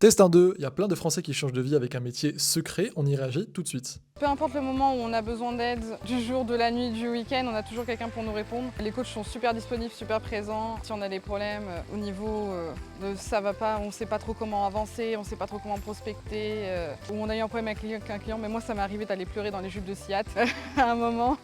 Test 1-2, il y a plein de Français qui changent de vie avec un métier secret, on y réagit tout de suite. Peu importe le moment où on a besoin d'aide, du jour, de la nuit, du week-end, on a toujours quelqu'un pour nous répondre. Les coachs sont super disponibles, super présents. Si on a des problèmes au niveau de ça va pas, on ne sait pas trop comment avancer, on ne sait pas trop comment prospecter, ou on a eu un problème avec un client, mais moi ça m'est arrivé d'aller pleurer dans les jupes de Siat à un moment.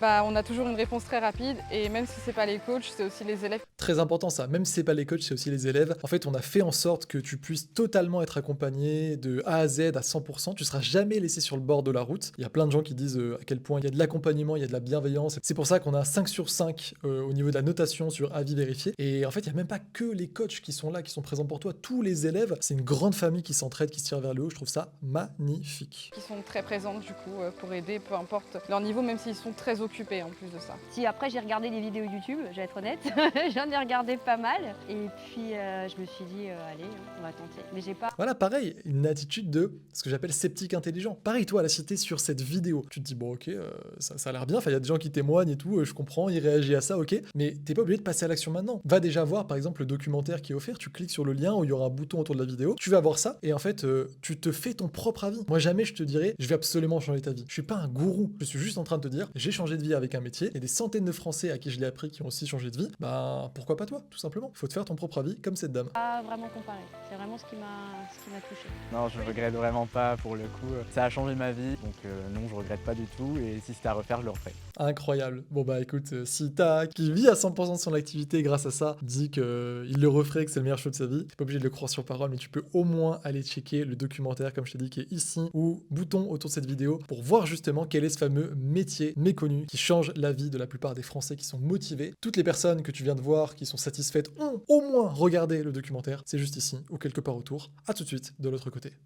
On a toujours une réponse très rapide et même si c'est pas les coachs, c'est aussi les élèves. Très important ça, même si c'est pas les coachs, c'est aussi les élèves. En fait, on a fait en sorte que tu puisses totalement être accompagné de A à Z à 100%. Tu seras jamais laissé sur le bord de la route. Il y a plein de gens qui disent à quel point il y a de l'accompagnement, il y a de la bienveillance. C'est pour ça qu'on a 5 sur 5 au niveau de la notation sur avis vérifié. Et en fait, il n'y a même pas que les coachs qui sont là, qui sont présents pour toi. Tous les élèves, c'est une grande famille qui s'entraide, qui se tire vers le haut. Je trouve ça magnifique. Qui sont très présentes du coup pour aider, peu importe leur niveau, même s'ils sont très occupés en plus de ça. Si après j'ai regardé des vidéos YouTube, je vais être honnête, j'en ai regardé pas mal et puis je me suis dit allez, on va tenter. Mais j'ai pas. Voilà, pareil, une attitude de ce que j'appelle sceptique intelligent. Pareil, toi, à la cité sur cette vidéo, tu te dis, bon, ok, ça a l'air bien, enfin, il y a des gens qui témoignent et tout, je comprends, ils réagissent à ça, ok, mais t'es pas obligé de passer à l'action maintenant. Va déjà voir, par exemple, le documentaire qui est offert, tu cliques sur le lien où il y aura un bouton autour de la vidéo, tu vas voir ça, et en fait, tu te fais ton propre avis. Moi, jamais je te dirais, je vais absolument changer ta vie. Je suis pas un gourou, je suis juste en train de te dire, j'ai changé de vie avec un métier, il y a des centaines de Français à qui je l'ai appris qui ont aussi changé de vie, bah, pourquoi pas toi, tout simplement. Il faut te faire ton propre avis, comme cette dame. Pas vraiment comparé. C'est vraiment ce qui m'a touché. Non, je regrette vraiment pas pour le coup. Ça a changé ma vie, donc non, je regrette pas du tout. Et si c'était à refaire, je le referais. Incroyable. Bon bah écoute, si t'as qui vit à 100% de son activité grâce à ça, dit qu'il le referait, que c'est le meilleur show de sa vie. T'es pas obligé de le croire sur parole, mais tu peux au moins aller checker le documentaire, comme je t'ai dit, qui est ici, ou bouton autour de cette vidéo, pour voir justement quel est ce fameux métier méconnu qui change la vie de la plupart des Français qui sont motivés. Toutes les personnes que tu viens de voir qui sont satisfaites ont au moins regardé le documentaire. C'est juste ici, ou quelque part autour. À tout de suite, de l'autre côté.